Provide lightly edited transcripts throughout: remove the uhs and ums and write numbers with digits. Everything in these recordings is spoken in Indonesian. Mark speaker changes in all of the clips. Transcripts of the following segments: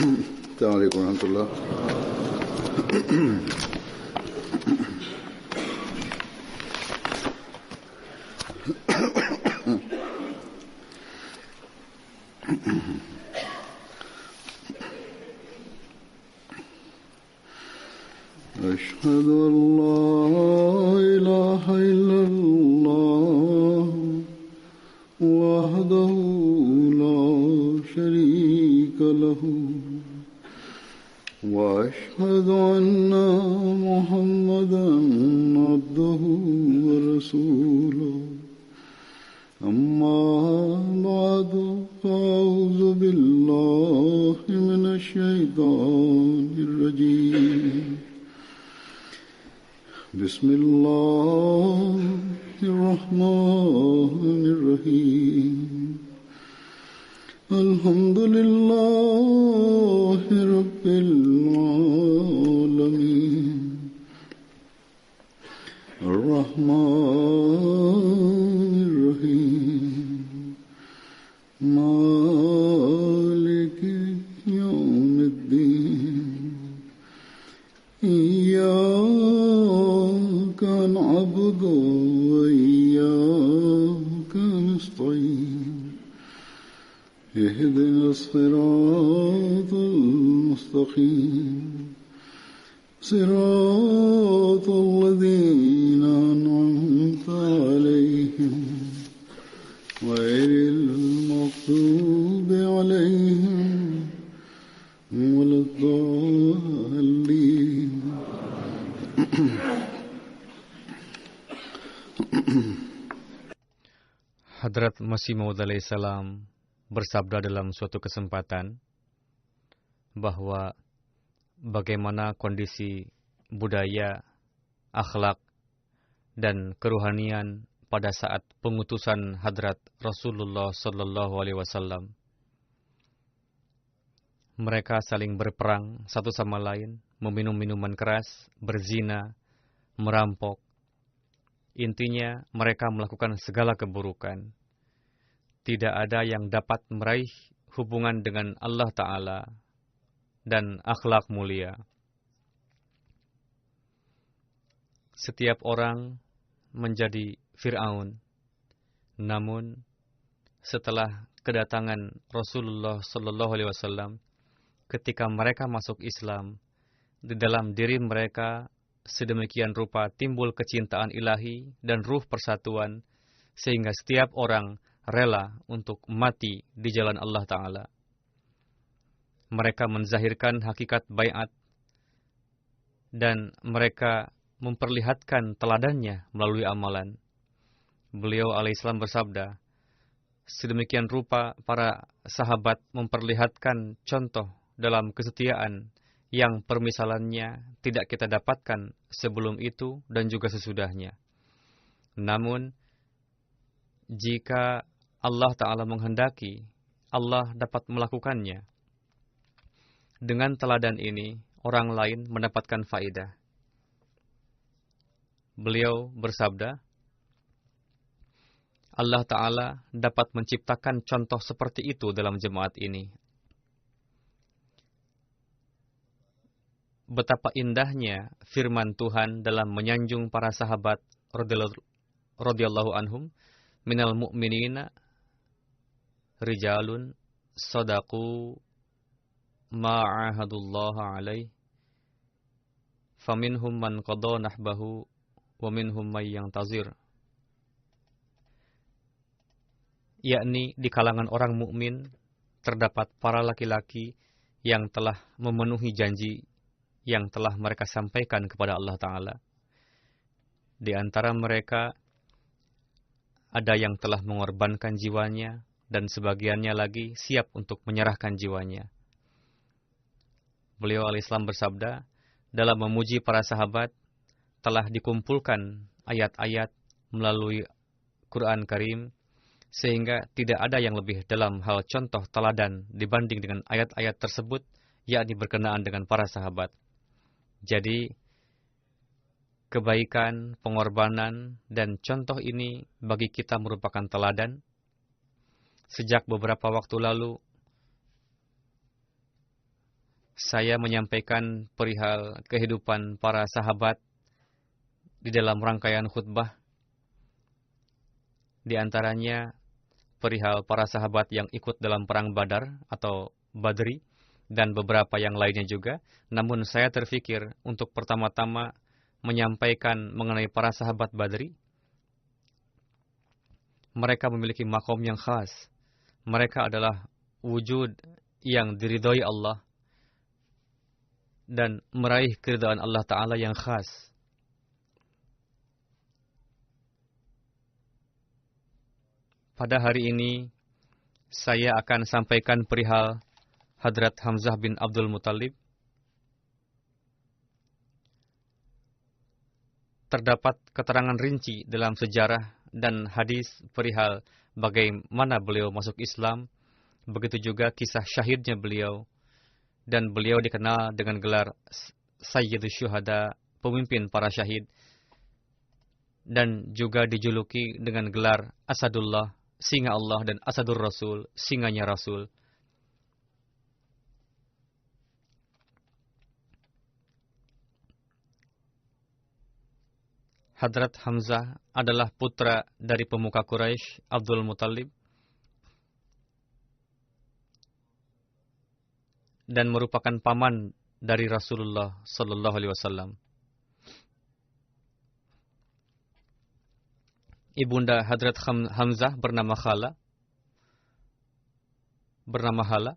Speaker 1: Assalamualaikum warahmatullahi أشهد أن لا إله إلا الله وحده لا شريك له وأشهد أن محمدا عبده ورسوله أما بعد فأعوذ بالله من الشيطان الرجيم بسم الله الرحمن الرحيم الحمد لله رب العالمين الرحمن الرحيم مالك يوم الدين إياك نعبد وإياك نستعين اهدنا الصراط المستقيم صراط الذين أنعمت عليهم غير المغضوب عليهم ولا الضالين
Speaker 2: Hadrat Masih Maud alaihissalam bersabda dalam suatu kesempatan bahwa bagaimana kondisi budaya, akhlak, dan kerohanian pada saat pengutusan Hadrat Rasulullah Sallallahu Alaihi Wasallam. Mereka saling berperang satu sama lain, meminum minuman keras, berzina, merampok. Intinya mereka melakukan segala keburukan. Tidak ada yang dapat meraih hubungan dengan Allah Ta'ala dan akhlak mulia. Setiap orang menjadi Fir'aun. Namun, setelah kedatangan Rasulullah Sallallahu Alaihi Wasallam, ketika mereka masuk Islam, di dalam diri mereka sedemikian rupa timbul kecintaan ilahi dan ruh persatuan, sehingga setiap orang rela untuk mati di jalan Allah Ta'ala. Mereka menzahirkan hakikat baiat dan mereka memperlihatkan teladannya melalui amalan. Beliau alaihissalam bersabda, sedemikian rupa para sahabat memperlihatkan contoh dalam kesetiaan yang permisalannya tidak kita dapatkan sebelum itu dan juga sesudahnya. Namun, jika Allah Ta'ala menghendaki, Allah dapat melakukannya. Dengan teladan ini, orang lain mendapatkan faedah. Beliau bersabda, Allah Ta'ala dapat menciptakan contoh seperti itu dalam jemaat ini. Betapa indahnya firman Tuhan dalam menyanjung para sahabat radhiyallahu anhum, minal mu'minina rijalun sadaqu ma'ahadullaha alaih faminhum man qada nahbahu wa minhum may yantazir. Yakni di kalangan orang mukmin terdapat para laki-laki yang telah memenuhi janji yang telah mereka sampaikan kepada Allah Ta'ala. Di antara mereka ada yang telah mengorbankan jiwanya dan sebagiannya lagi siap untuk menyerahkan jiwanya. Beliau alaihissalam bersabda, dalam memuji para sahabat telah dikumpulkan ayat-ayat melalui Quran Karim, sehingga tidak ada yang lebih dalam hal contoh teladan dibanding dengan ayat-ayat tersebut, yakni berkenaan dengan para sahabat. Jadi, kebaikan, pengorbanan, dan contoh ini bagi kita merupakan teladan. Sejak beberapa waktu lalu, saya menyampaikan perihal kehidupan para sahabat di dalam rangkaian khutbah. Di antaranya perihal para sahabat yang ikut dalam perang Badar atau Badri dan beberapa yang lainnya juga. Namun saya terfikir untuk pertama-tama menyampaikan mengenai para sahabat Badri. Mereka memiliki makom yang khas. Mereka adalah wujud yang diridhoi Allah dan meraih keridhaan Allah Ta'ala yang khas. Pada hari ini, saya akan sampaikan perihal Hadrat Hamzah bin Abdul Muttalib. Terdapat keterangan rinci dalam sejarah dan hadis perihal bagaimana beliau masuk Islam, begitu juga kisah syahidnya beliau, dan beliau dikenal dengan gelar Sayyidus Syuhada, pemimpin para syahid, dan juga dijuluki dengan gelar Asadullah, singa Allah, dan Asadur Rasul, singanya Rasul. Hadrat Hamzah adalah putra dari pemuka Quraisy, Abdul Muttalib, dan merupakan paman dari Rasulullah Sallallahu Alaihi Wasallam. Ibunda Hadrat Hamzah bernama Hala.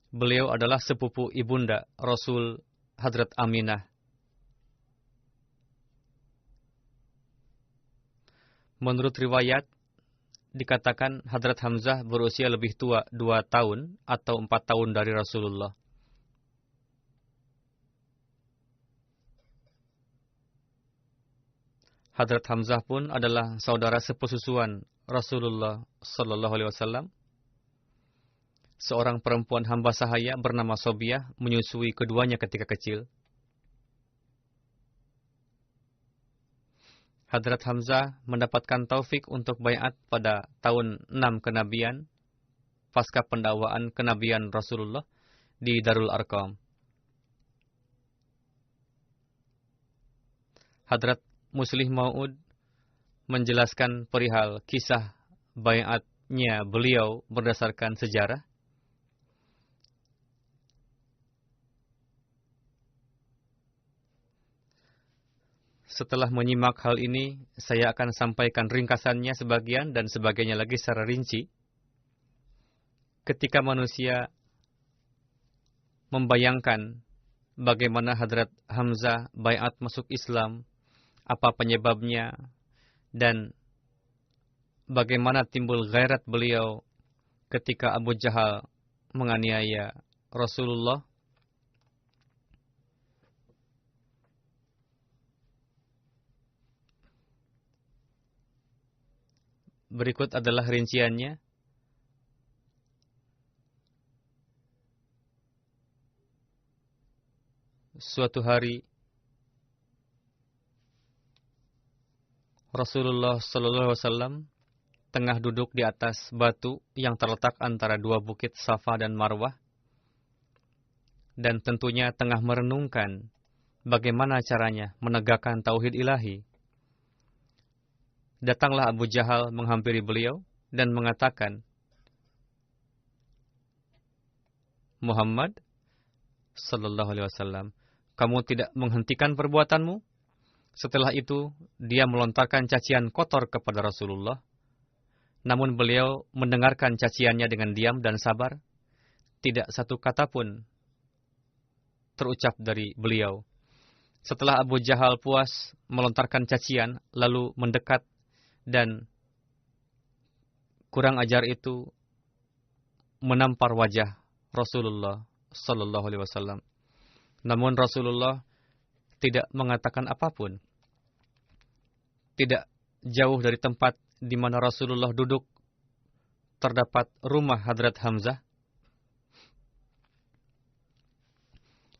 Speaker 2: Beliau adalah sepupu ibunda Rasul Hadrat Aminah. Menurut riwayat, dikatakan Hadrat Hamzah berusia lebih tua 2 tahun atau 4 tahun dari Rasulullah. Hadrat Hamzah pun adalah saudara sepususuan Rasulullah Sallallahu Alaihi Wasallam. Seorang perempuan hamba sahaya bernama Sobiyah menyusui keduanya ketika kecil. Hadrat Hamzah mendapatkan taufik untuk baiat pada tahun 6 kenabian, pasca pendakwaan kenabian Rasulullah di Darul Arqam. Hadrat Muslih Maud menjelaskan perihal kisah baiatnya beliau berdasarkan sejarah. Setelah menyimak hal ini, saya akan sampaikan ringkasannya sebagian dan sebagainya lagi secara rinci. Ketika manusia membayangkan bagaimana Hadrat Hamzah baiat masuk Islam, apa penyebabnya, dan bagaimana timbul gairat beliau ketika Abu Jahal menganiaya Rasulullah, berikut adalah rinciannya. Suatu hari, Rasulullah Sallallahu Alaihi Wasallam tengah duduk di atas batu yang terletak antara 2 bukit Safa dan Marwah, dan tentunya tengah merenungkan bagaimana caranya menegakkan tauhid ilahi. Datanglah Abu Jahal menghampiri beliau dan mengatakan, Muhammad Sallallahu Alaihi Wasallam, kamu tidak menghentikan perbuatanmu? Setelah itu, dia melontarkan cacian kotor kepada Rasulullah. Namun beliau mendengarkan caciannya dengan diam dan sabar. Tidak satu kata pun terucap dari beliau. Setelah Abu Jahal puas melontarkan cacian, lalu mendekat, dan kurang ajar itu menampar wajah Rasulullah Sallallahu Alaihi Wasallam. Namun Rasulullah tidak mengatakan apapun. Tidak jauh dari tempat di mana Rasulullah duduk terdapat rumah Hadrat Hamzah.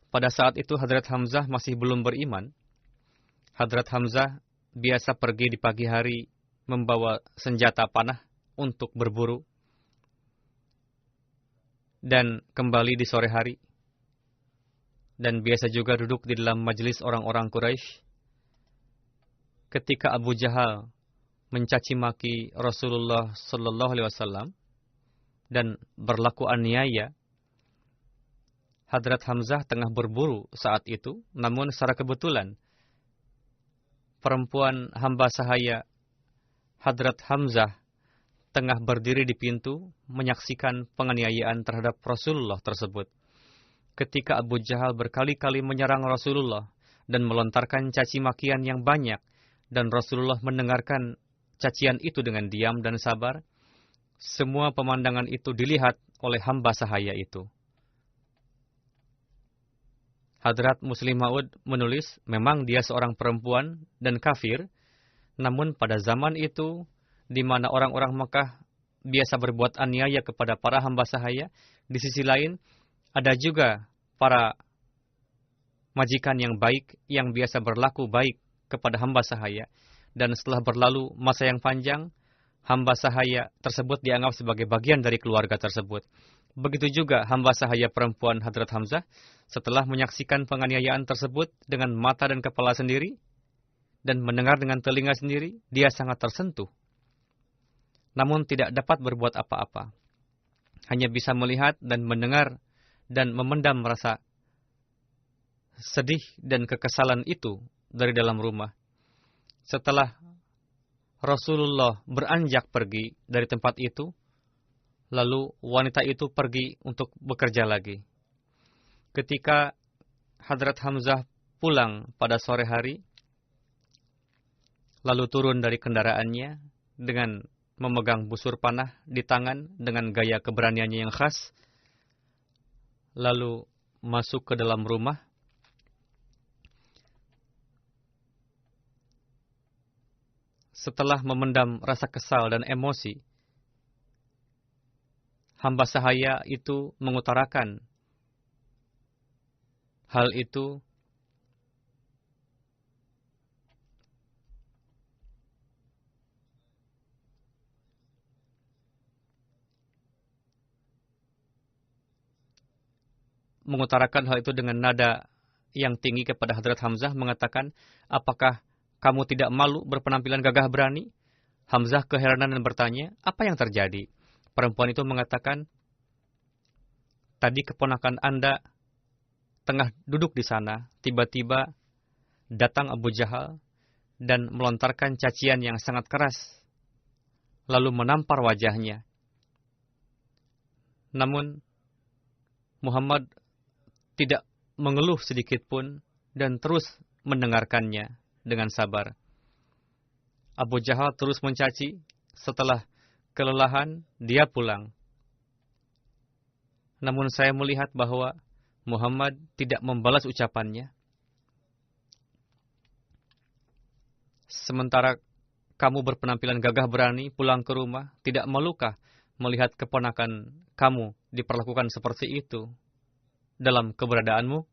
Speaker 2: Pada saat itu Hadrat Hamzah masih belum beriman. Hadrat Hamzah biasa pergi di pagi hari membawa senjata panah untuk berburu dan kembali di sore hari. dan biasa juga duduk di dalam majelis orang-orang Quraisy. Ketika Abu Jahal mencaci maki Rasulullah sallallahu alaihi wasallam dan berlaku aniaya, Hadrat Hamzah tengah berburu saat itu, namun secara kebetulan perempuan hamba sahaya Hadrat Hamzah tengah berdiri di pintu menyaksikan penganiayaan terhadap Rasulullah tersebut. Ketika Abu Jahal berkali-kali menyerang Rasulullah dan melontarkan caci makian yang banyak, dan Rasulullah mendengarkan cacian itu dengan diam dan sabar, semua pemandangan itu dilihat oleh hamba sahaya itu. Hadrat Muslim Maud menulis, memang dia seorang perempuan dan kafir, namun pada zaman itu, di mana orang-orang Mekah biasa berbuat aniaya kepada para hamba sahaya, di sisi lain, ada juga para majikan yang baik, yang biasa berlaku baik kepada hamba sahaya. Dan setelah berlalu masa yang panjang, hamba sahaya tersebut dianggap sebagai bagian dari keluarga tersebut. Begitu juga hamba sahaya perempuan Hadrat Hamzah, setelah menyaksikan penganiayaan tersebut dengan mata dan kepala sendiri, dan mendengar dengan telinga sendiri, dia sangat tersentuh. Namun tidak dapat berbuat apa-apa. Hanya bisa melihat dan mendengar dan memendam rasa sedih dan kekesalan itu dari dalam rumah. Setelah Rasulullah beranjak pergi dari tempat itu, lalu wanita itu pergi untuk bekerja lagi. Ketika Hadrat Hamzah pulang pada sore hari, lalu turun dari kendaraannya dengan memegang busur panah di tangan dengan gaya keberaniannya yang khas, lalu masuk ke dalam rumah. Setelah memendam rasa kesal dan emosi, hamba sahaya itu mengutarakan hal itu dengan nada yang tinggi kepada Hadrat Hamzah, mengatakan, apakah kamu tidak malu berpenampilan gagah berani? Hamzah keheranan dan bertanya, apa yang terjadi? Perempuan itu mengatakan, tadi keponakan Anda tengah duduk di sana, tiba-tiba datang Abu Jahal dan melontarkan cacian yang sangat keras, lalu menampar wajahnya. Namun Muhammad tidak mengeluh sedikit pun dan terus mendengarkannya dengan sabar. Abu Jahal terus mencaci. Setelah kelelahan, dia pulang. Namun saya melihat bahwa Muhammad tidak membalas ucapannya. Sementara kamu berpenampilan gagah berani pulang ke rumah, tidak malukah melihat keponakan kamu diperlakukan seperti itu dalam keberadaanmu?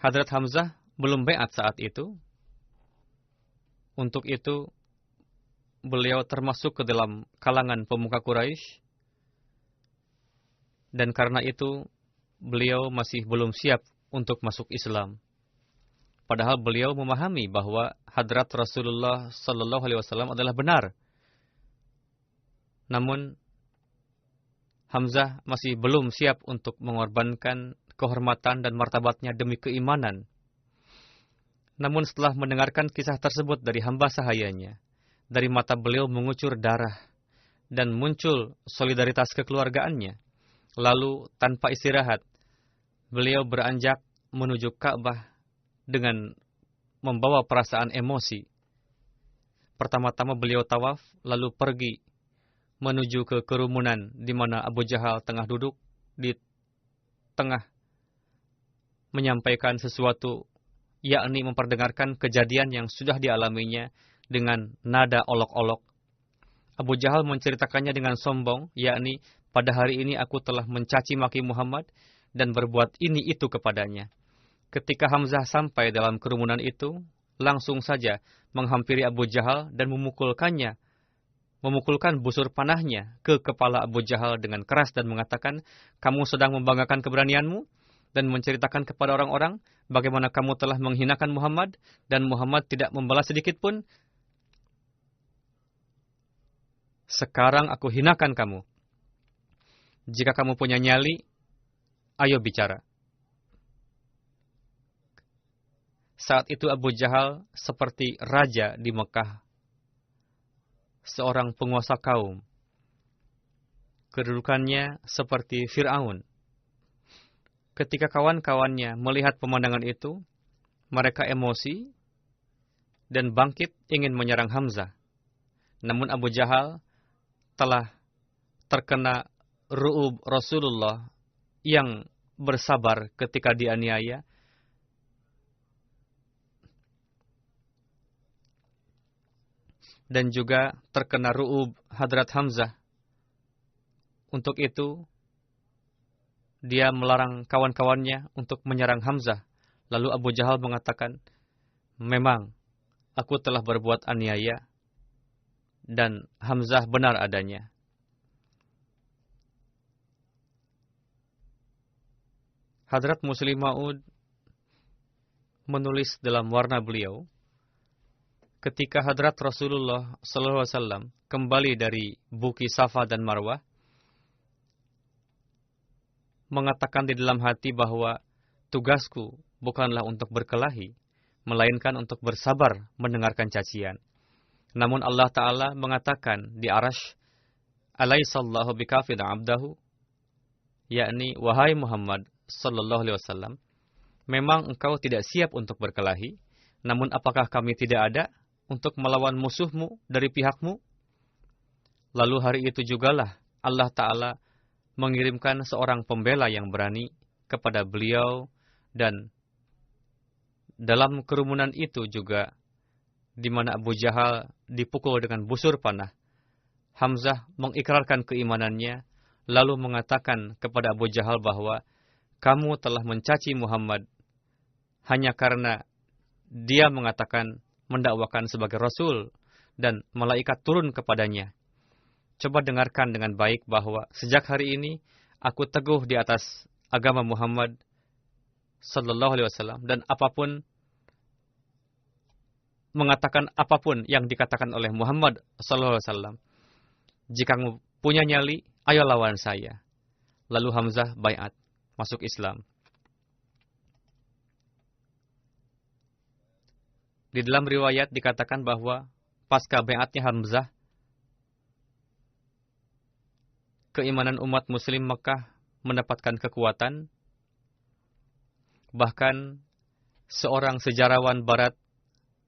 Speaker 2: Hadrat Hamzah belum bai'at saat itu. Untuk itu, beliau termasuk ke dalam kalangan pemuka Quraisy. Dan karena itu, beliau masih belum siap untuk masuk Islam. Padahal beliau memahami bahwa hadrat Rasulullah sallallahu alaihi wasallam adalah benar. Namun Hamzah masih belum siap untuk mengorbankan kehormatan dan martabatnya demi keimanan. Namun setelah mendengarkan kisah tersebut dari hamba sahayanya, dari mata beliau mengucur darah dan muncul solidaritas kekeluargaannya. Lalu tanpa istirahat, beliau beranjak menuju Ka'bah dengan membawa perasaan emosi. Pertama-tama beliau tawaf, lalu pergi menuju ke kerumunan di mana Abu Jahal tengah duduk di tengah menyampaikan sesuatu, yakni memperdengarkan kejadian yang sudah dialaminya dengan nada olok-olok. Abu Jahal menceritakannya dengan sombong, yakni pada hari ini aku telah mencaci maki Muhammad dan berbuat ini itu kepadanya. Ketika Hamzah sampai dalam kerumunan itu, langsung saja menghampiri Abu Jahal dan memukulkannya memukulkan busur panahnya ke kepala Abu Jahal dengan keras dan mengatakan, kamu sedang membanggakan keberanianmu dan menceritakan kepada orang-orang bagaimana kamu telah menghinakan Muhammad dan Muhammad tidak membalas sedikit pun. Sekarang aku hinakan kamu. Jika kamu punya nyali, ayo bicara. Saat itu Abu Jahal seperti raja di Mekah, seorang penguasa kaum. Kedudukannya seperti Fir'aun. Ketika kawan-kawannya melihat pemandangan itu, mereka emosi dan bangkit ingin menyerang Hamzah. Namun Abu Jahal telah terkena ru'ub Rasulullah yang bersabar ketika dianiaya. Dan juga terkena ru'ub Hadrat Hamzah. Untuk itu, dia melarang kawan-kawannya untuk menyerang Hamzah. Lalu Abu Jahal mengatakan, memang aku telah berbuat aniaya dan Hamzah benar adanya. Hadrat Muslim Maud menulis dalam warna beliau, ketika Hadrat Rasulullah SAW kembali dari Buki Safa dan Marwah, mengatakan di dalam hati bahwa tugasku bukanlah untuk berkelahi, melainkan untuk bersabar mendengarkan cacian. Namun Allah Ta'ala mengatakan di Arash, Alaihissallahu bikafin abdahu, yakni, wahai Muhammad Sallallahu Alaihi Wasallam, memang engkau tidak siap untuk berkelahi, namun apakah kami tidak ada untuk melawan musuhmu dari pihakmu? Lalu hari itu jugalah Allah Ta'ala mengirimkan seorang pembela yang berani kepada beliau, dan dalam kerumunan itu juga di mana Abu Jahal dipukul dengan busur panah, Hamzah mengikrarkan keimanannya, lalu mengatakan kepada Abu Jahal bahwa kamu telah mencaci Muhammad hanya karena dia mengatakan mendakwakan sebagai Rasul dan malaikat turun kepadanya. Coba dengarkan dengan baik bahwa sejak hari ini aku teguh di atas agama Muhammad Sallallahu Alaihi Wasallam, dan apapun mengatakan apapun yang dikatakan oleh Muhammad Sallallahu Alaihi Wasallam. Jika kamu punya nyali, ayo lawan saya. Lalu Hamzah baiat, masuk Islam. Di dalam riwayat dikatakan bahwa pasca baiatnya Hamzah, keimanan umat muslim Mekah mendapatkan kekuatan. Bahkan seorang sejarawan barat,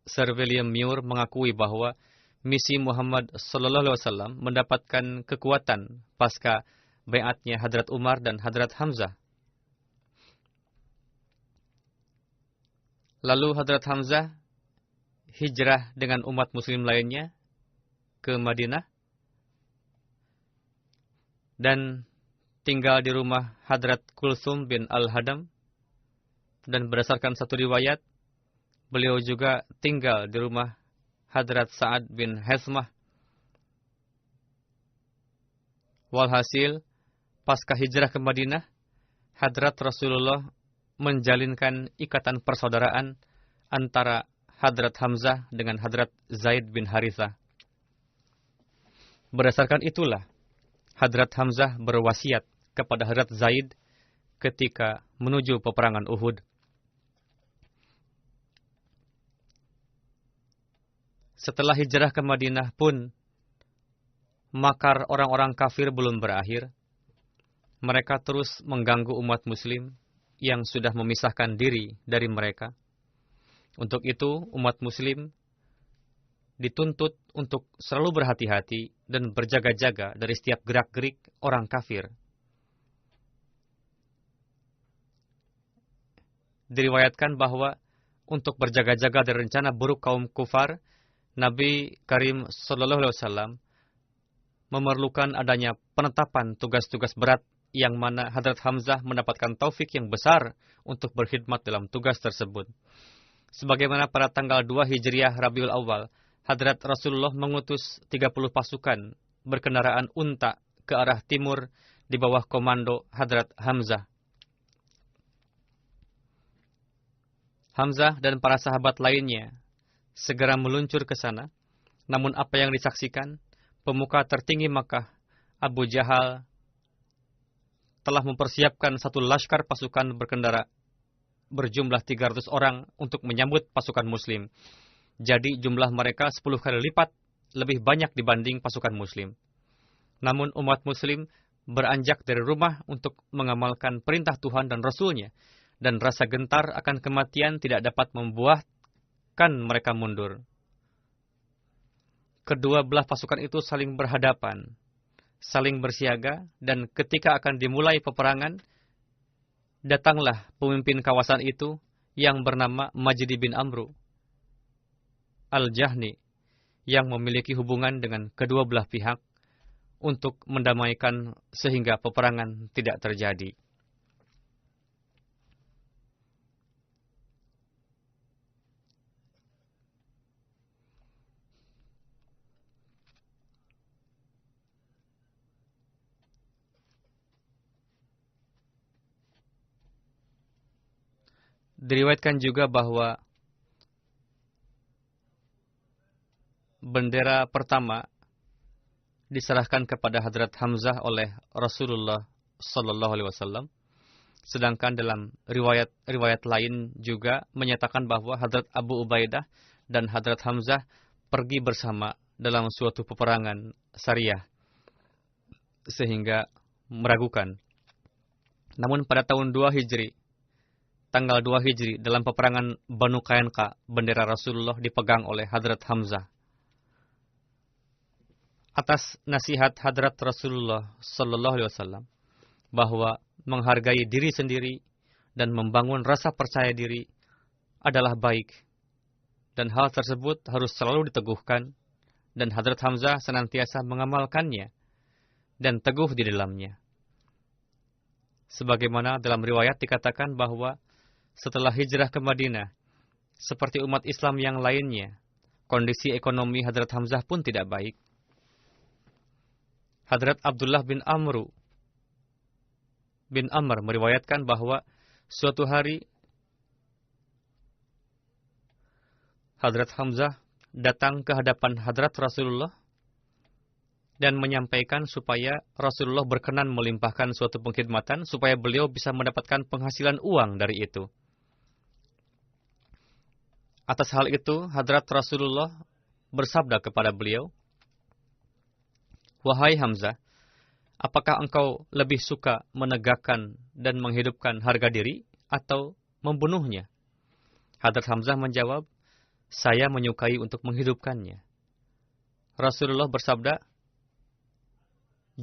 Speaker 2: Sir William Muir, mengakui bahwa misi Muhammad Sallallahu Alaihi Wasallam mendapatkan kekuatan pasca baiatnya Hadrat Umar dan Hadrat Hamzah. Lalu Hadrat Hamzah hijrah dengan umat muslim lainnya ke Madinah dan tinggal di rumah Hadrat Kulsum bin Al-Hadam, dan berdasarkan satu riwayat beliau juga tinggal di rumah Hadrat Sa'ad bin Hesmah. Walhasil, pasca hijrah ke Madinah, Hadrat Rasulullah menjalinkan ikatan persaudaraan antara Hadrat Hamzah dengan Hadrat Zaid bin Harithah. Berdasarkan itulah, Hadrat Hamzah berwasiat kepada Hadrat Zaid ketika menuju peperangan Uhud. Setelah hijrah ke Madinah pun, makar orang-orang kafir belum berakhir. Mereka terus mengganggu umat muslim yang sudah memisahkan diri dari mereka. Untuk itu, umat muslim dituntut untuk selalu berhati-hati dan berjaga-jaga dari setiap gerak-gerik orang kafir. Diriwayatkan bahwa untuk berjaga-jaga dari rencana buruk kaum kufar, Nabi Karim Sallallahu Alaihi Wasallam memerlukan adanya penetapan tugas-tugas berat yang mana Hadrat Hamzah mendapatkan taufik yang besar untuk berkhidmat dalam tugas tersebut. Sebagaimana pada tanggal 2 Hijriah Rabiul Awal, Hadrat Rasulullah mengutus 30 pasukan berkendaraan unta ke arah timur di bawah komando Hadrat Hamzah. Hamzah dan para sahabat lainnya segera meluncur ke sana. Namun apa yang disaksikan, pemuka tertinggi Makkah, Abu Jahal, telah mempersiapkan satu laskar pasukan berkendara berjumlah 300 orang untuk menyambut pasukan muslim. Jadi jumlah mereka 10 kali lipat lebih banyak dibanding pasukan muslim. Namun umat muslim beranjak dari rumah untuk mengamalkan perintah Tuhan dan Rasul-Nya. Dan rasa gentar akan kematian tidak dapat membuahkan mereka mundur. Kedua belah pasukan itu saling berhadapan, saling bersiaga, dan ketika akan dimulai peperangan, datanglah pemimpin kawasan itu yang bernama Majdi bin Amru Al-Jahni, yang memiliki hubungan dengan kedua belah pihak untuk mendamaikan sehingga peperangan tidak terjadi. Diriwayatkan juga bahwa bendera pertama diserahkan kepada Hadrat Hamzah oleh Rasulullah Sallallahu Alaihi Wasallam. Sedangkan dalam riwayat lain juga menyatakan bahwa Hadrat Abu Ubaidah dan Hadrat Hamzah pergi bersama dalam suatu peperangan syariah sehingga meragukan. Namun pada tahun 2 Hijri, tanggal 2 Hijri, dalam peperangan Banu Qainqa, bendera Rasulullah dipegang oleh Hadrat Hamzah. Atas nasihat Hadrat Rasulullah Sallallahu Alaihi Wasallam bahwa menghargai diri sendiri dan membangun rasa percaya diri adalah baik, dan hal tersebut harus selalu diteguhkan, dan Hadrat Hamzah senantiasa mengamalkannya dan teguh di dalamnya. Sebagaimana dalam riwayat dikatakan bahwa setelah hijrah ke Madinah, seperti umat Islam yang lainnya, kondisi ekonomi Hadrat Hamzah pun tidak baik. Hadrat Abdullah bin Amr meriwayatkan bahwa suatu hari Hadrat Hamzah datang ke hadapan Hadrat Rasulullah dan menyampaikan supaya Rasulullah berkenan melimpahkan suatu pengkhidmatan supaya beliau bisa mendapatkan penghasilan uang dari itu. Atas hal itu, Hadrat Rasulullah bersabda kepada beliau, "Wahai Hamzah, apakah engkau lebih suka menegakkan dan menghidupkan harga diri atau membunuhnya?" Hadrat Hamzah menjawab, "Saya menyukai untuk menghidupkannya." Rasulullah bersabda,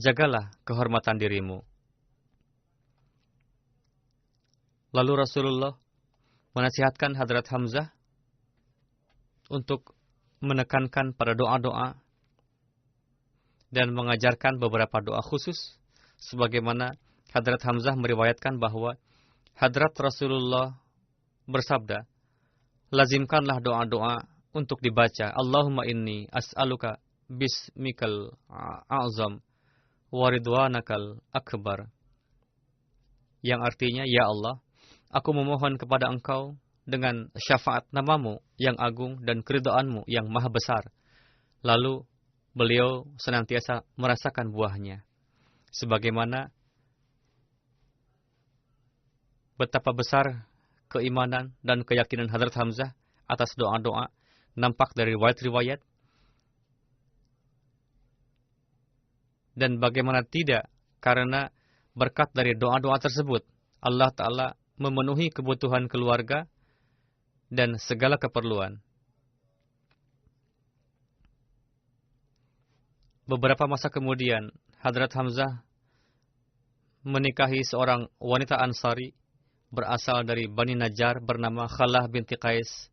Speaker 2: "Jagalah kehormatan dirimu." Lalu Rasulullah menasihatkan Hadrat Hamzah untuk menekankan pada doa-doa dan mengajarkan beberapa doa khusus, sebagaimana Hadrat Hamzah meriwayatkan bahwa Hadrat Rasulullah bersabda, "Lazimkanlah doa-doa untuk dibaca, Allahumma inni as'aluka bismikal a'zam waridwanakal akbar." Yang artinya, "Ya Allah, aku memohon kepada Engkau dengan syafaat namamu yang agung dan keridhaanmu yang maha besar." Lalu beliau senantiasa merasakan buahnya. Sebagaimana betapa besar keimanan dan keyakinan Hadrat Hamzah atas doa-doa nampak dari riwayat-riwayat. Dan bagaimana tidak, karena berkat dari doa-doa tersebut, Allah Ta'ala memenuhi kebutuhan keluarga dan segala keperluan. Beberapa masa kemudian, Hadrat Hamzah menikahi seorang wanita Ansari berasal dari Bani Najjar bernama Khalah binti Qais.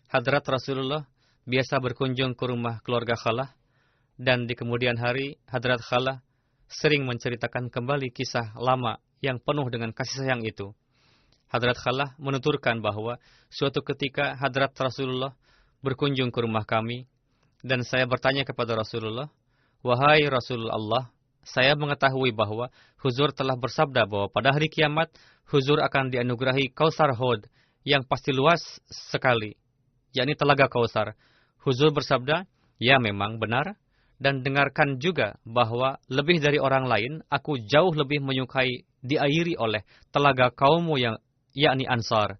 Speaker 2: Hadrat Rasulullah biasa berkunjung ke rumah keluarga Khalah, dan di kemudian hari, Hadrat Khalah sering menceritakan kembali kisah lama yang penuh dengan kasih sayang itu. Hadrat Khalah menuturkan bahwa suatu ketika Hadrat Rasulullah berkunjung ke rumah kami, Dan saya bertanya kepada Rasulullah, "Wahai Rasulullah, saya mengetahui bahwa Huzur telah bersabda bahwa pada hari kiamat, Huzur akan dianugerahi Kausar Hod yang pasti luas sekali, yakni Telaga Kausar." Huzur bersabda, "Ya, memang benar. Dan dengarkan juga bahwa lebih dari orang lain, aku jauh lebih menyukai diairi oleh telaga kaummu yang yakni Ansar."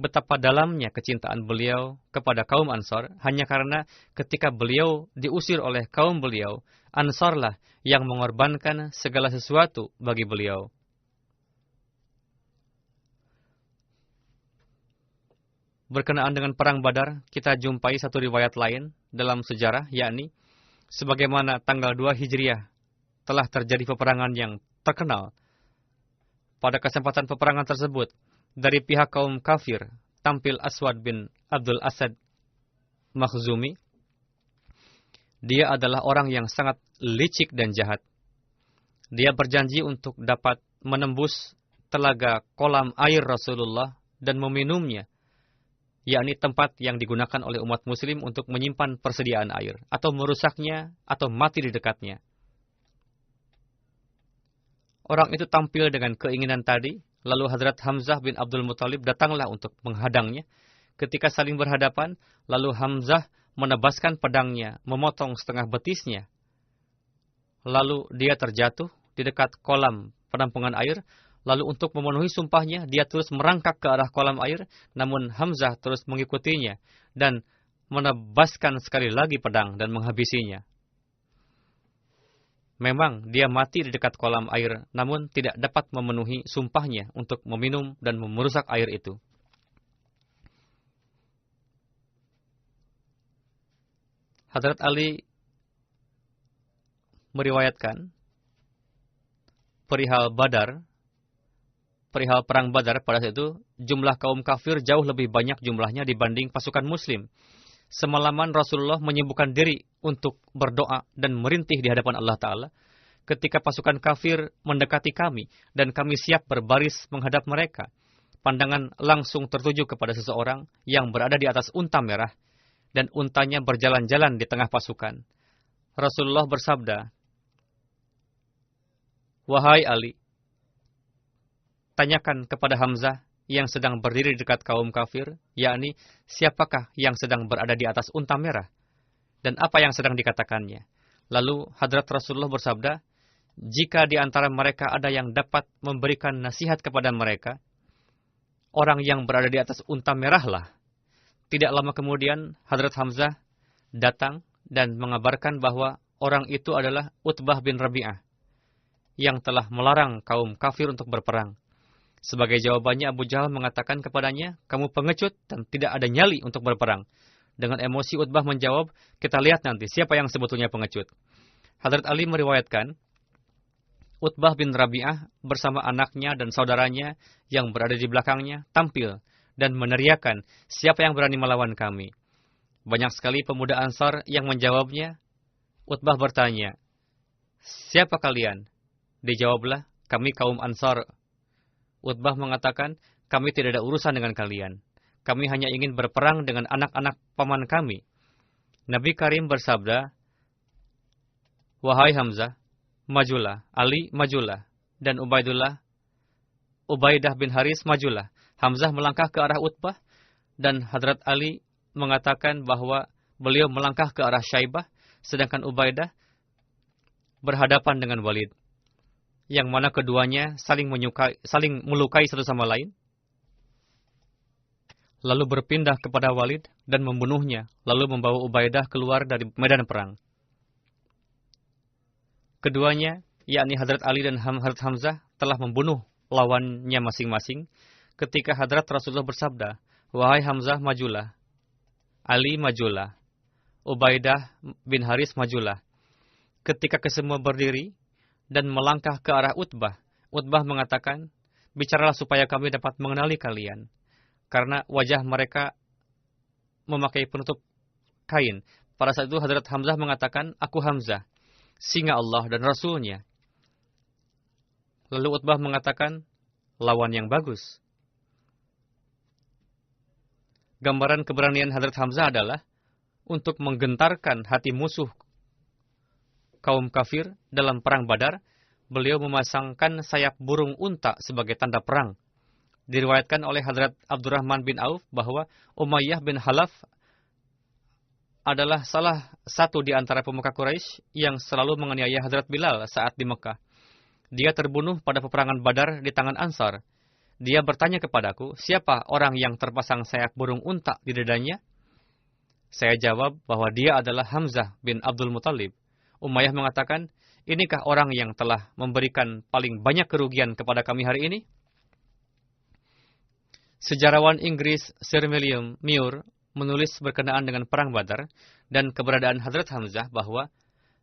Speaker 2: Betapa dalamnya kecintaan beliau kepada kaum Ansar, hanya karena ketika beliau diusir oleh kaum beliau, Ansarlah yang mengorbankan segala sesuatu bagi beliau. Berkenaan dengan perang Badar, kita jumpai satu riwayat lain dalam sejarah, yakni sebagaimana tanggal 2 Hijriah telah terjadi peperangan yang terkenal. Pada kesempatan peperangan tersebut, dari pihak kaum kafir, tampil Aswad bin Abdul Asad Makhzumi. Dia adalah orang yang sangat licik dan jahat. Dia berjanji untuk dapat menembus telaga kolam air Rasulullah dan meminumnya, yakni tempat yang digunakan oleh umat muslim untuk menyimpan persediaan air, atau merusaknya, atau mati di dekatnya. Orang itu tampil dengan keinginan tadi, lalu Hadrat Hamzah bin Abdul Muthalib datanglah untuk menghadangnya. Ketika saling berhadapan, lalu Hamzah menebaskan pedangnya, memotong setengah betisnya. Lalu dia terjatuh di dekat kolam penampungan air. Lalu untuk memenuhi sumpahnya, dia terus merangkak ke arah kolam air, namun Hamzah terus mengikutinya dan menebaskan sekali lagi pedang dan menghabisinya. Memang dia mati di dekat kolam air, namun tidak dapat memenuhi sumpahnya untuk meminum dan merusak air itu. Hadrat Ali meriwayatkan perihal Badar, perihal perang Badar pada saat itu, jumlah kaum kafir jauh lebih banyak jumlahnya dibanding pasukan muslim. Semalaman Rasulullah menyibukkan diri untuk berdoa dan merintih di hadapan Allah Ta'ala. Ketika pasukan kafir mendekati kami dan kami siap berbaris menghadap mereka, pandangan langsung tertuju kepada seseorang yang berada di atas unta merah dan untanya berjalan-jalan di tengah pasukan. Rasulullah bersabda, "Wahai Ali, tanyakan kepada Hamzah yang sedang berdiri dekat kaum kafir, yakni siapakah yang sedang berada di atas unta merah, dan apa yang sedang dikatakannya." Lalu Hadrat Rasulullah bersabda, "Jika di antara mereka ada yang dapat memberikan nasihat kepada mereka, orang yang berada di atas unta merahlah." Tidak lama kemudian, Hadrat Hamzah datang dan mengabarkan bahwa orang itu adalah Utbah bin Rabi'ah, yang telah melarang kaum kafir untuk berperang. Sebagai jawabannya, Abu Jahal mengatakan kepadanya, "Kamu pengecut dan tidak ada nyali untuk berperang." Dengan emosi Utbah menjawab, "Kita lihat nanti siapa yang sebetulnya pengecut." Hadrat Ali meriwayatkan, Utbah bin Rabi'ah bersama anaknya dan saudaranya yang berada di belakangnya tampil dan meneriakkan, "Siapa yang berani melawan kami?" Banyak sekali pemuda Ansar yang menjawabnya. Utbah bertanya, "Siapa kalian?" Dijawablah, "Kami kaum Ansar." Utbah mengatakan, "Kami tidak ada urusan dengan kalian. Kami hanya ingin berperang dengan anak-anak paman kami." Nabi Karim bersabda, "Wahai Hamzah, majulah. Ali, majulah. Dan Ubaidah bin Haris, majulah." Hamzah melangkah ke arah Utbah, dan Hadrat Ali mengatakan bahwa beliau melangkah ke arah Syaibah, sedangkan Ubaidah berhadapan dengan Walid, yang mana keduanya saling melukai satu sama lain. Lalu berpindah kepada Walid dan membunuhnya, lalu membawa Ubaidah keluar dari medan perang. Keduanya, yakni Hadrat Ali dan Hadrat Hamzah, telah membunuh lawannya masing-masing. Ketika Hadrat Rasulullah bersabda, "Wahai Hamzah, majulah. Ali, majulah. Ubaidah bin Haris, majulah." Ketika kesemua berdiri dan melangkah ke arah Utbah, Utbah mengatakan, "Bicaralah supaya kami dapat mengenali kalian." Karena wajah mereka memakai penutup kain. Pada saat itu Hadrat Hamzah mengatakan, "Aku Hamzah, singa Allah dan Rasulnya." Lalu Utbah mengatakan, "Lawan yang bagus." Gambaran keberanian Hadrat Hamzah adalah untuk menggentarkan hati musuh kaum kafir dalam perang Badar, beliau memasangkan sayap burung unta sebagai tanda perang. Diriwayatkan oleh Hadrat Abdurrahman bin Auf bahwa Umayyah bin Halaf adalah salah satu di antara pemuka Quraisy yang selalu menganiaya Hadrat Bilal saat di Mekah. Dia terbunuh pada peperangan Badar di tangan Ansar. Dia bertanya kepadaku, siapa orang yang terpasang sayap burung unta di dadanya? Saya jawab bahwa dia adalah Hamzah bin Abdul Muttalib. Umayyah mengatakan, inikah orang yang telah memberikan paling banyak kerugian kepada kami hari ini? Sejarawan Inggris Sir William Muir menulis berkenaan dengan perang Badar dan keberadaan Hadrat Hamzah bahwa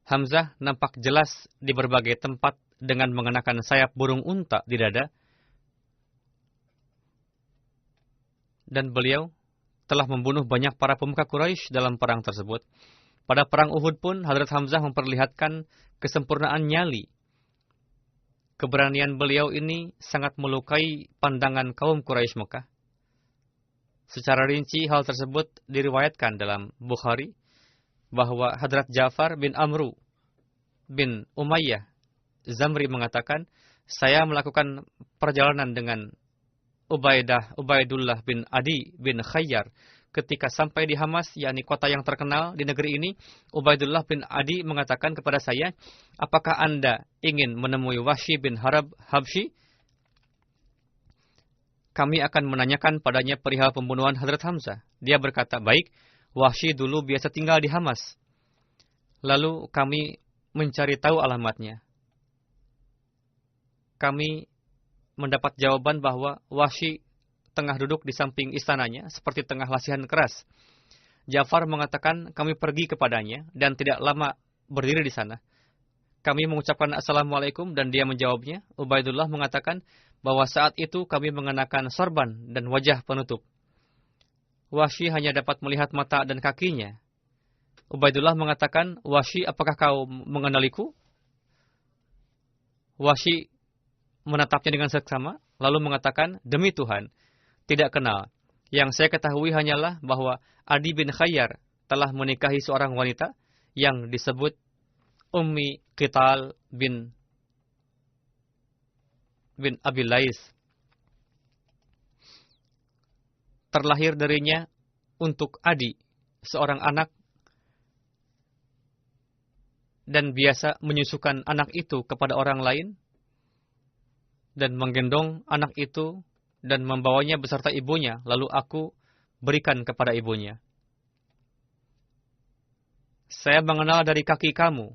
Speaker 2: Hamzah nampak jelas di berbagai tempat dengan mengenakan sayap burung unta di dada, dan beliau telah membunuh banyak para pemuka Quraisy dalam perang tersebut. Pada perang Uhud pun Hadrat Hamzah memperlihatkan kesempurnaan nyali. Keberanian beliau ini sangat melukai pandangan kaum Quraisy Mekah. Secara rinci hal tersebut diriwayatkan dalam Bukhari bahwa Hadrat Ja'far bin Amru bin Umayyah Zamri mengatakan, saya melakukan perjalanan dengan Ubaidullah bin Adi bin Khayyar. Ketika sampai di Hamas, yakni kota yang terkenal di negeri ini, Ubaidullah bin Adi mengatakan kepada saya, apakah Anda ingin menemui Wahsy bin Harb Habsyi? Kami akan menanyakan padanya perihal pembunuhan Hadrat Hamzah. Dia berkata, baik, Wahsy dulu biasa tinggal di Hamas. Lalu kami mencari tahu alamatnya. Kami mendapat jawaban bahwa Wahsy tengah duduk di samping istananya, seperti tengah lasihan keras. Ja'far mengatakan, kami pergi kepadanya, dan tidak lama berdiri di sana. Kami mengucapkan Assalamualaikum, dan dia menjawabnya. Ubaidullah mengatakan bahwa saat itu kami mengenakan sorban dan wajah penutup. Wahsy hanya dapat melihat mata dan kakinya. Ubaidullah mengatakan, Wahsy, apakah kau mengenaliku? Wahsy menatapnya dengan seksama, lalu mengatakan, demi Tuhan, tidak kenal. Yang saya ketahui hanyalah bahwa Adi bin Khayyar telah menikahi seorang wanita yang disebut Ummi Qital bin Abi Lais. Terlahir darinya untuk Adi, seorang anak, dan biasa menyusukan anak itu kepada orang lain, dan menggendong anak itu dan membawanya beserta ibunya, lalu aku berikan kepada ibunya. Saya mengenal dari kaki kamu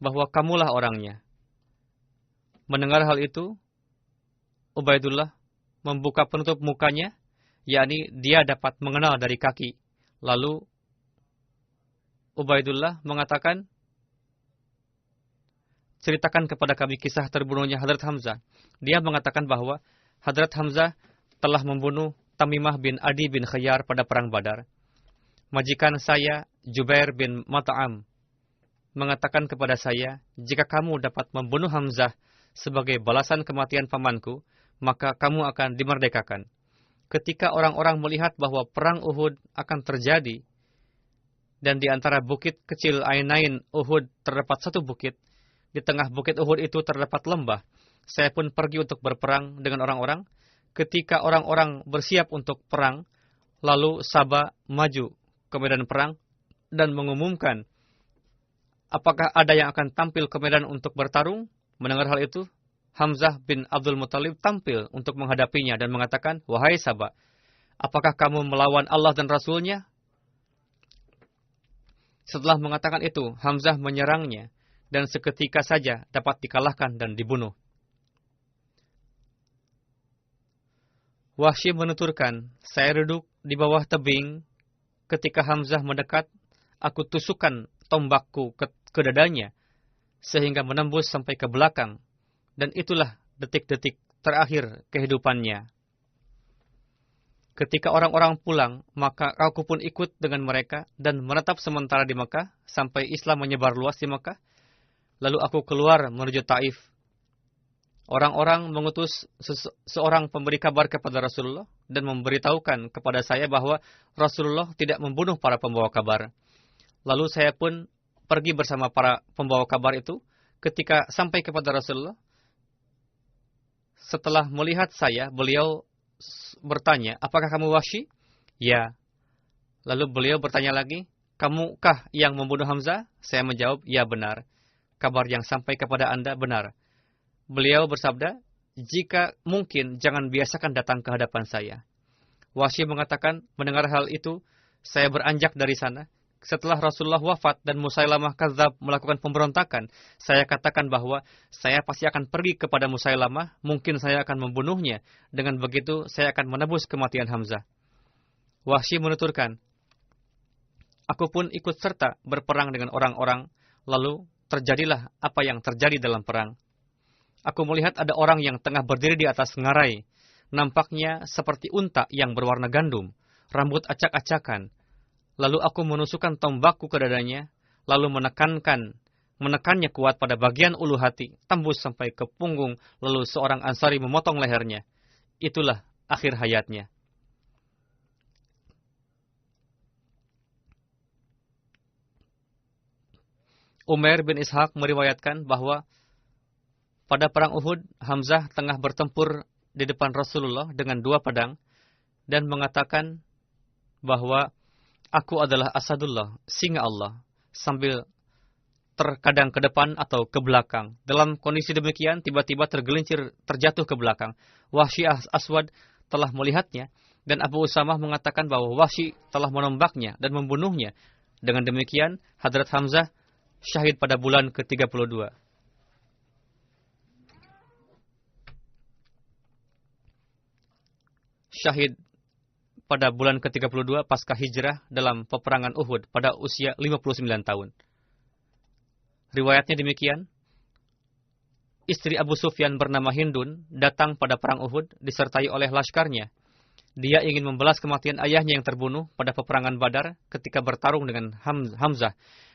Speaker 2: bahwa kamulah orangnya. Mendengar hal itu, Ubaidullah membuka penutup mukanya, yakni dia dapat mengenal dari kaki. Lalu Ubaidullah mengatakan, ceritakan kepada kami kisah terbunuhnya Hadrat Hamzah. Dia mengatakan bahwa Hadrat Hamzah telah membunuh Tamimah bin Adi bin Khayyar pada perang Badar. Majikan saya, Jubair bin Mat'am, mengatakan kepada saya, jika kamu dapat membunuh Hamzah sebagai balasan kematian pamanku, maka kamu akan dimerdekakan. Ketika orang-orang melihat bahwa perang Uhud akan terjadi, dan di antara bukit kecil Ainain Uhud terdapat satu bukit, di tengah bukit Uhud itu terdapat lembah. Saya pun pergi untuk berperang dengan orang-orang. Ketika orang-orang bersiap untuk perang, lalu Sabah maju ke medan perang dan mengumumkan, apakah ada yang akan tampil ke medan untuk bertarung? Mendengar hal itu, Hamzah bin Abdul Muttalib tampil untuk menghadapinya dan mengatakan, wahai Sabah, apakah kamu melawan Allah dan Rasul-Nya? Setelah mengatakan itu, Hamzah menyerangnya dan seketika saja dapat dikalahkan dan dibunuh. Wahsy menuturkan, saya duduk di bawah tebing. Ketika Hamzah mendekat, aku tusukkan tombakku ke dadanya, sehingga menembus sampai ke belakang. Dan itulah detik-detik terakhir kehidupannya. Ketika orang-orang pulang, maka aku pun ikut dengan mereka dan menetap sementara di Mekah, sampai Islam menyebar luas di Mekah. Lalu aku keluar menuju Taif. orang-orang mengutus seorang pemberi kabar kepada Rasulullah dan memberitahukan kepada saya bahwa Rasulullah tidak membunuh para pembawa kabar. Lalu saya pun pergi bersama para pembawa kabar itu. Ketika sampai kepada Rasulullah, setelah melihat saya, beliau bertanya, apakah kamu Wahsy? Ya. Lalu beliau bertanya lagi, kamukah yang membunuh Hamzah? Saya menjawab, ya benar. Kabar yang sampai kepada Anda benar. Beliau bersabda, jika mungkin jangan biasakan datang ke hadapan saya. Wahsy mengatakan, mendengar hal itu, saya beranjak dari sana. Setelah Rasulullah wafat dan Musailamah Kadzdzab melakukan pemberontakan, saya katakan bahwa saya pasti akan pergi kepada Musailamah, mungkin saya akan membunuhnya. Dengan begitu, saya akan menebus kematian Hamzah. Wahsy menuturkan, aku pun ikut serta berperang dengan orang-orang, lalu terjadilah apa yang terjadi dalam perang. Aku melihat ada orang yang tengah berdiri di atas ngarai. Nampaknya seperti unta yang berwarna gandum, rambut acak-acakan. Lalu aku menusukkan tombakku ke dadanya, lalu menekannya kuat pada bagian ulu hati, tembus sampai ke punggung, lalu seorang Ansari memotong lehernya. Itulah akhir hayatnya. Umair bin Ishaq meriwayatkan bahwa pada perang Uhud, Hamzah tengah bertempur di depan Rasulullah dengan 2 pedang dan mengatakan bahwa aku adalah Asadullah, singa Allah, sambil terkadang ke depan atau ke belakang. Dalam kondisi demikian, tiba-tiba tergelincir, terjatuh ke belakang. Wahsy Aswad telah melihatnya, dan Abu Usamah mengatakan bahwa Wahsy telah menembaknya dan membunuhnya. Dengan demikian, Hadrat Hamzah syahid pada bulan ke-32. Syahid pada bulan ke-32 pasca hijrah dalam peperangan Uhud pada usia 59 tahun. Riwayatnya demikian, istri Abu Sufyan bernama Hindun datang pada perang Uhud disertai oleh laskarnya. Dia ingin membalas kematian ayahnya yang terbunuh pada peperangan Badar ketika bertarung dengan Hamzah.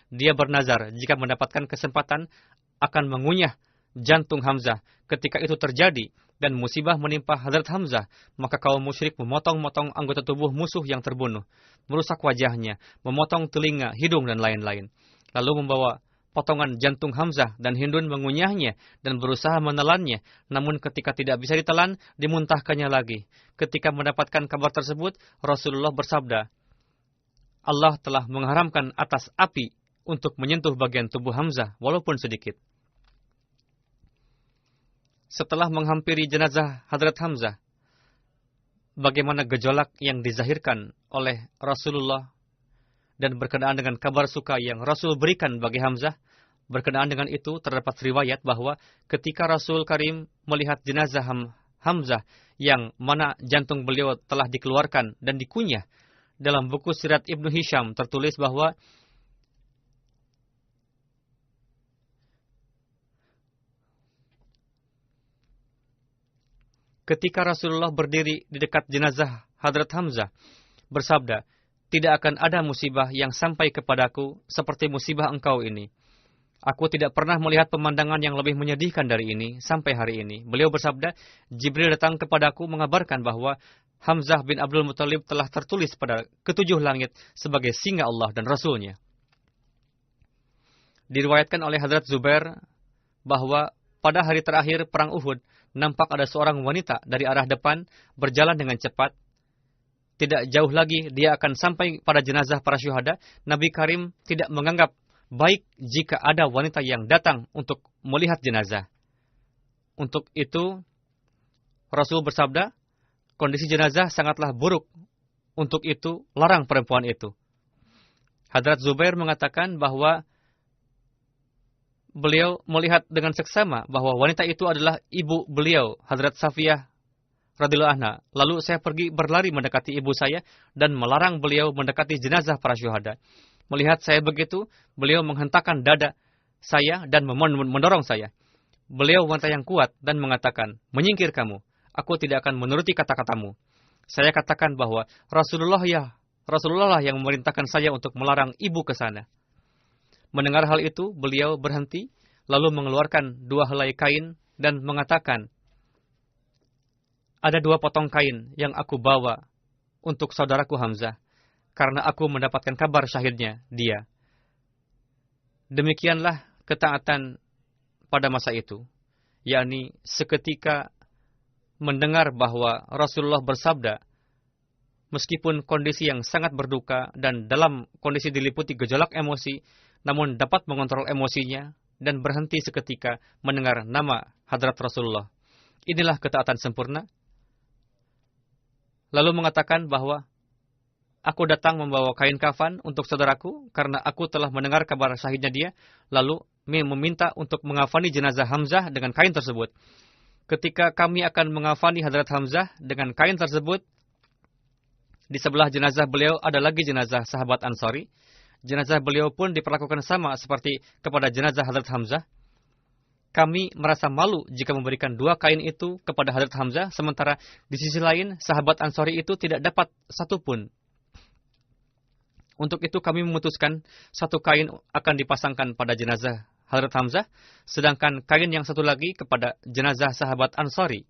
Speaker 2: Dia bernazar jika mendapatkan kesempatan akan mengunyah jantung Hamzah. Ketika itu terjadi dan musibah menimpa Hadrat Hamzah, maka kaum musyrik memotong-motong anggota tubuh musuh yang terbunuh, merusak wajahnya, memotong telinga, hidung, dan lain-lain. Lalu membawa potongan jantung Hamzah dan Hindun mengunyahnya dan berusaha menelannya. Namun ketika tidak bisa ditelan, dimuntahkannya lagi. Ketika mendapatkan kabar tersebut, Rasulullah bersabda, Allah telah mengharamkan atas api untuk menyentuh bagian tubuh Hamzah walaupun sedikit. Setelah menghampiri jenazah Hadrat Hamzah, bagaimana gejolak yang dizahirkan oleh Rasulullah dan berkenaan dengan kabar suka yang Rasul berikan bagi Hamzah. Berkenaan dengan itu terdapat riwayat bahwa ketika Rasul Karim melihat jenazah Hamzah yang mana jantung beliau telah dikeluarkan dan dikunyah, dalam buku Sirat Ibnu Hisham tertulis bahwa ketika Rasulullah berdiri di dekat jenazah Hadrat Hamzah, bersabda, tidak akan ada musibah yang sampai kepadaku seperti musibah engkau ini. Aku tidak pernah melihat pemandangan yang lebih menyedihkan dari ini sampai hari ini. Beliau bersabda, Jibril datang kepadaku mengabarkan bahwa Hamzah bin Abdul Muttalib telah tertulis pada ketujuh langit sebagai singa Allah dan Rasulnya. Diriwayatkan oleh Hadrat Zubair bahwa pada hari terakhir perang Uhud, nampak ada seorang wanita dari arah depan berjalan dengan cepat. Tidak jauh lagi dia akan sampai pada jenazah para syuhada. Nabi Karim tidak menganggap baik jika ada wanita yang datang untuk melihat jenazah. Untuk itu, Rasul bersabda, kondisi jenazah sangatlah buruk. Untuk itu, larang perempuan itu. Hadrat Zubair mengatakan bahwa beliau melihat dengan seksama bahwa wanita itu adalah ibu beliau, Hadrat Safiyah radhiyallahu anha. Lalu saya pergi berlari mendekati ibu saya dan melarang beliau mendekati jenazah para syuhada. Melihat saya begitu, beliau menghentakkan dada saya dan mendorong saya. Beliau wanita yang kuat dan mengatakan, menyingkir kamu, aku tidak akan menuruti kata-katamu. Saya katakan bahwa Rasulullah lah yang memerintahkan saya untuk melarang ibu ke sana. Mendengar hal itu, beliau berhenti, lalu mengeluarkan 2 helai kain dan mengatakan, ada 2 potong kain yang aku bawa untuk saudaraku Hamzah, karena aku mendapatkan kabar syahidnya dia. Demikianlah ketaatan pada masa itu, yakni seketika mendengar bahwa Rasulullah bersabda, meskipun kondisi yang sangat berduka dan dalam kondisi diliputi gejolak emosi, namun dapat mengontrol emosinya dan berhenti seketika mendengar nama Hadrat Rasulullah. Inilah ketaatan sempurna. Lalu mengatakan bahwa aku datang membawa kain kafan untuk saudaraku karena aku telah mendengar kabar syahidnya dia, lalu meminta untuk mengafani jenazah Hamzah dengan kain tersebut. Ketika kami akan mengafani Hadrat Hamzah dengan kain tersebut, di sebelah jenazah beliau ada lagi jenazah sahabat Ansari. Jenazah beliau pun diperlakukan sama seperti kepada jenazah Hadrat Hamzah. Kami merasa malu jika memberikan 2 kain itu kepada Hadrat Hamzah, sementara di sisi lain sahabat Ansari itu tidak dapat satupun. Untuk itu kami memutuskan 1 kain akan dipasangkan pada jenazah Hadrat Hamzah, sedangkan kain yang satu lagi kepada jenazah sahabat Ansari.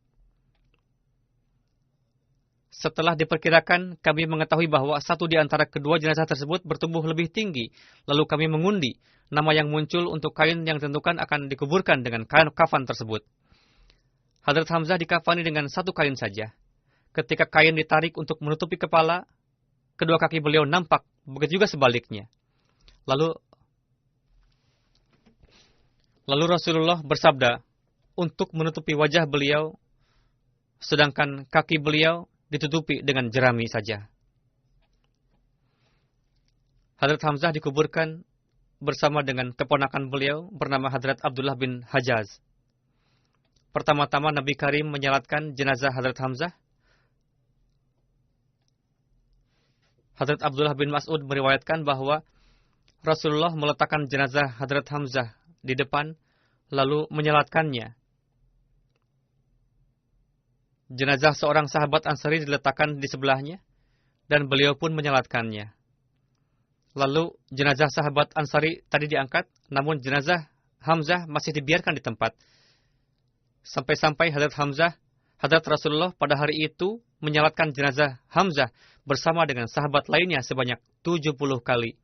Speaker 2: Setelah diperkirakan, kami mengetahui bahwa satu di antara kedua jenazah tersebut bertumbuh lebih tinggi. Lalu kami mengundi nama yang muncul untuk kain yang ditentukan akan dikuburkan dengan kain kafan tersebut. Hadrat Hamzah dikafani dengan 1 kain saja. Ketika kain ditarik untuk menutupi kepala, kedua kaki beliau nampak, begitu juga sebaliknya. Lalu Rasulullah bersabda untuk menutupi wajah beliau, sedangkan kaki beliau ditutupi dengan jerami saja. Hadrat Hamzah dikuburkan bersama dengan keponakan beliau bernama Hadrat Abdullah bin Hajaz. Pertama-tama Nabi Karim menyalatkan jenazah Hadrat Hamzah. Hadrat Abdullah bin Mas'ud meriwayatkan bahwa Rasulullah meletakkan jenazah Hadrat Hamzah di depan, lalu menyalatkannya. Jenazah seorang sahabat Ansari diletakkan di sebelahnya, dan beliau pun menyalatkannya. Lalu jenazah sahabat Ansari tadi diangkat, namun jenazah Hamzah masih dibiarkan di tempat. Sampai-sampai Hadrat Rasulullah pada hari itu menyalatkan jenazah Hamzah bersama dengan sahabat lainnya sebanyak 70 kali.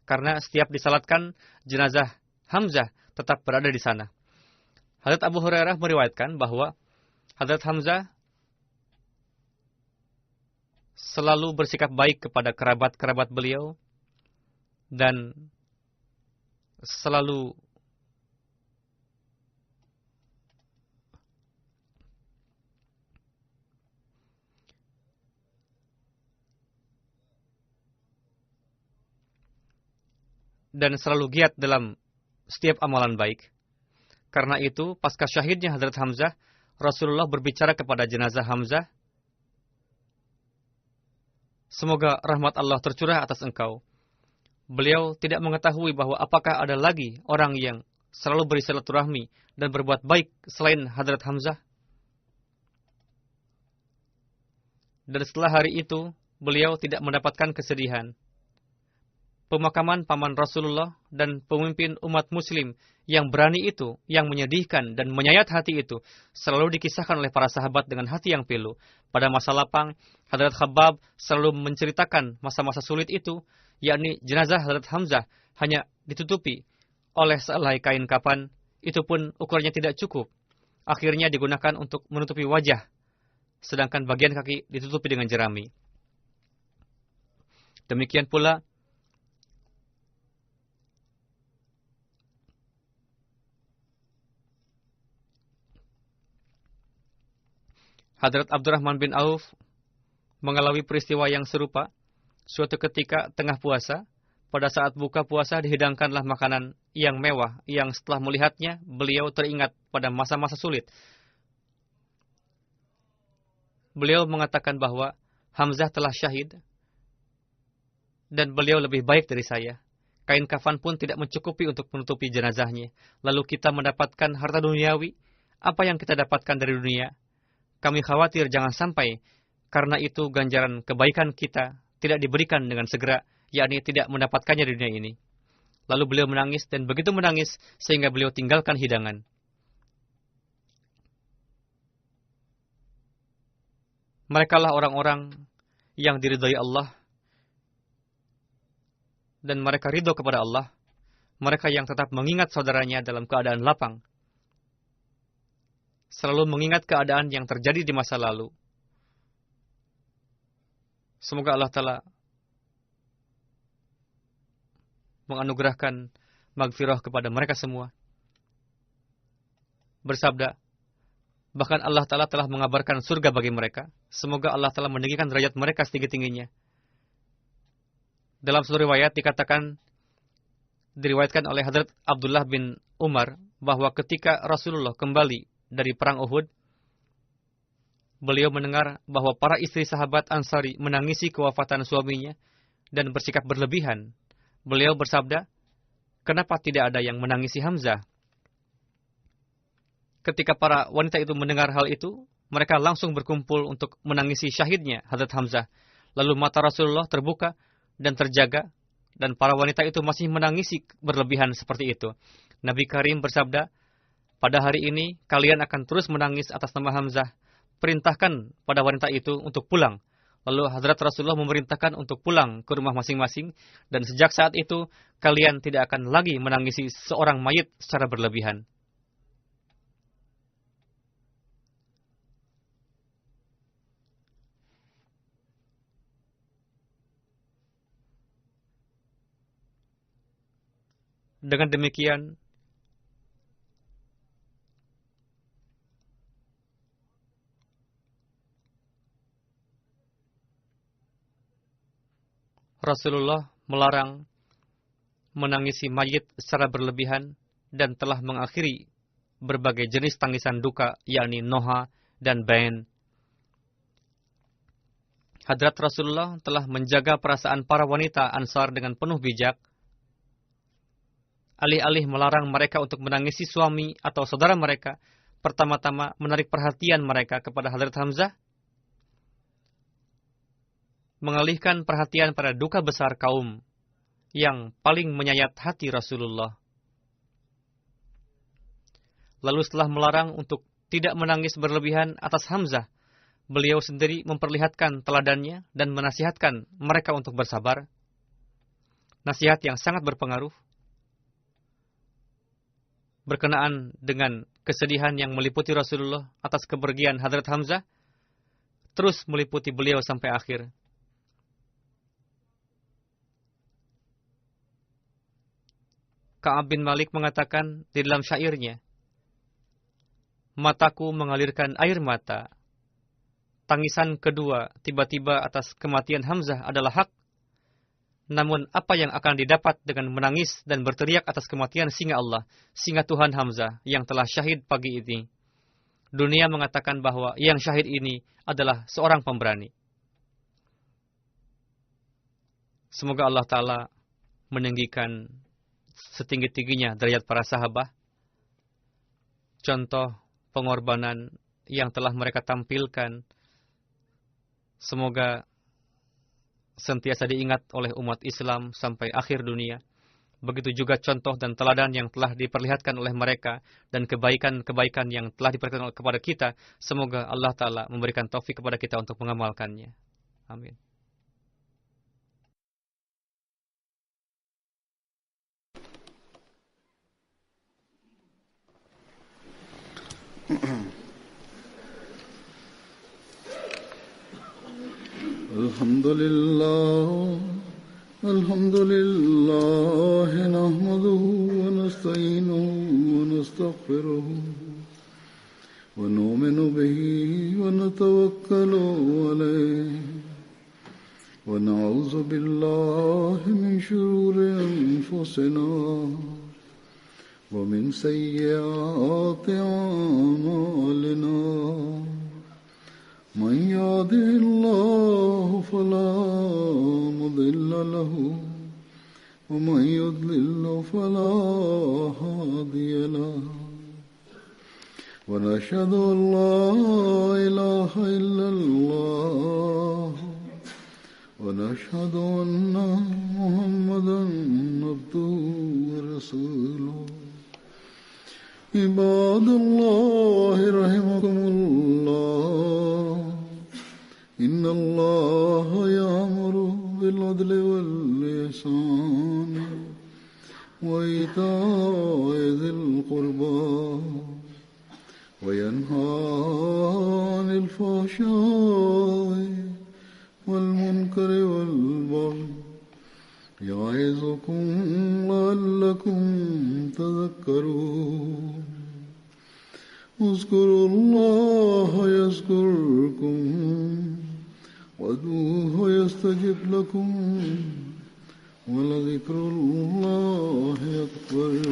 Speaker 2: Karena setiap disalatkan, jenazah Hamzah tetap berada di sana. Hadrat Abu Hurairah meriwayatkan bahwa Hadrat Hamzah selalu bersikap baik kepada kerabat-kerabat beliau dan selalu giat dalam setiap amalan baik. Karena itu, pasca syahidnya Hadrat Hamzah, Rasulullah berbicara kepada jenazah Hamzah, semoga rahmat Allah tercurah atas engkau. Beliau tidak mengetahui bahwa apakah ada lagi orang yang selalu bersilaturahmi dan berbuat baik selain Hadrat Hamzah. Dan setelah hari itu, beliau tidak mendapatkan kesedihan. Pemakaman paman Rasulullah dan pemimpin umat muslim yang berani itu, yang menyedihkan dan menyayat hati itu, selalu dikisahkan oleh para sahabat dengan hati yang pilu. Pada masa lapang, Hadrat Khabbab selalu menceritakan masa-masa sulit itu, yakni jenazah Hadrat Hamzah hanya ditutupi oleh sehelai kain kafan, itu pun ukurannya tidak cukup. Akhirnya digunakan untuk menutupi wajah, sedangkan bagian kaki ditutupi dengan jerami. Demikian pula, Hadrat Abdurrahman bin Auf mengalami peristiwa yang serupa. Suatu ketika tengah puasa, pada saat buka puasa dihidangkanlah makanan yang mewah, yang setelah melihatnya, beliau teringat pada masa-masa sulit. Beliau mengatakan bahwa Hamzah telah syahid, dan beliau lebih baik dari saya. Kain kafan pun tidak mencukupi untuk menutupi jenazahnya. Lalu kita mendapatkan harta duniawi. Apa yang kita dapatkan dari dunia? Kami khawatir jangan sampai karena itu ganjaran kebaikan kita tidak diberikan dengan segera, yakni tidak mendapatkannya di dunia ini. Lalu beliau menangis dan begitu menangis sehingga beliau tinggalkan hidangan. Merekalah orang-orang yang diridhai Allah dan mereka ridho kepada Allah. Mereka yang tetap mengingat saudaranya dalam keadaan lapang. Selalu mengingat keadaan yang terjadi di masa lalu. Semoga Allah Ta'ala menganugerahkan maghfirah kepada mereka semua. Bersabda, bahkan Allah Ta'ala telah mengabarkan surga bagi mereka. Semoga Allah Ta'ala meninggikan derajat mereka setinggi-tingginya. Dalam seluruh riwayat diriwayatkan oleh Hadrat Abdullah bin Umar bahwa ketika Rasulullah kembali dari perang Uhud, beliau mendengar bahwa para istri sahabat Ansari menangisi kewafatan suaminya dan bersikap berlebihan. Beliau bersabda, kenapa tidak ada yang menangisi Hamzah? Ketika para wanita itu mendengar hal itu, mereka langsung berkumpul untuk menangisi syahidnya Hadrat Hamzah. Lalu mata Rasulullah terbuka dan terjaga, dan para wanita itu masih menangisi berlebihan seperti itu. Nabi Karim bersabda, pada hari ini kalian akan terus menangis atas nama Hamzah. Perintahkan pada wanita itu untuk pulang. Lalu Hadrat Rasulullah memerintahkan untuk pulang ke rumah masing-masing, dan sejak saat itu kalian tidak akan lagi menangisi seorang mayit secara berlebihan. Dengan demikian, Rasulullah melarang menangisi mayit secara berlebihan dan telah mengakhiri berbagai jenis tangisan duka, yakni noha dan bain. Hadrat Rasulullah telah menjaga perasaan para wanita Ansar dengan penuh bijak. Alih-alih melarang mereka untuk menangisi suami atau saudara mereka, pertama-tama menarik perhatian mereka kepada Hadrat Hamzah, mengalihkan perhatian pada duka besar kaum yang paling menyayat hati Rasulullah. Lalu setelah melarang untuk tidak menangis berlebihan atas Hamzah, beliau sendiri memperlihatkan teladannya dan menasihatkan mereka untuk bersabar. Nasihat yang sangat berpengaruh. Berkenaan dengan kesedihan yang meliputi Rasulullah atas kepergian Hadrat Hamzah, terus meliputi beliau sampai akhir. Ka'ab bin Malik mengatakan di dalam syairnya, mataku mengalirkan air mata. Tangisan kedua tiba-tiba atas kematian Hamzah adalah hak. Namun apa yang akan didapat dengan menangis dan berteriak atas kematian singa Allah, singa Tuhan Hamzah yang telah syahid pagi ini? Dunia mengatakan bahwa yang syahid ini adalah seorang pemberani. Semoga Allah Ta'ala meninggikan setinggi-tingginya derajat para sahabat. Contoh pengorbanan yang telah mereka tampilkan, semoga sentiasa diingat oleh umat Islam sampai akhir dunia. Begitu juga contoh dan teladan yang telah diperlihatkan oleh mereka dan kebaikan-kebaikan yang telah diperlihatkan kepada kita. Semoga Allah Ta'ala memberikan taufik kepada kita untuk mengamalkannya. Amin.
Speaker 1: Alhamdulillah nahmaduhu wa nasta'inuhu wa nastaghfiruhu wa nu'minu bihi wa natawakkalu alayhi wa na'udzu billahi min shururi anfusina wa min sayyiati a'malina. من يهده الله فلا مضل له ومن يضلل فلا هادي له ونشهد أن لا إله إلا الله ونشهد أن محمدا عبده ورسوله. عباد الله رحمكم الله إن الله يأمر بالعدل والإحسان وإيتاء ذي القربى وينهى عن الفحشاء والمنكر والبغي يعظكم لعلكم تذكرون اذكروا الله يذكركم وادعوه يستجب لكم ولذكر الله أكبر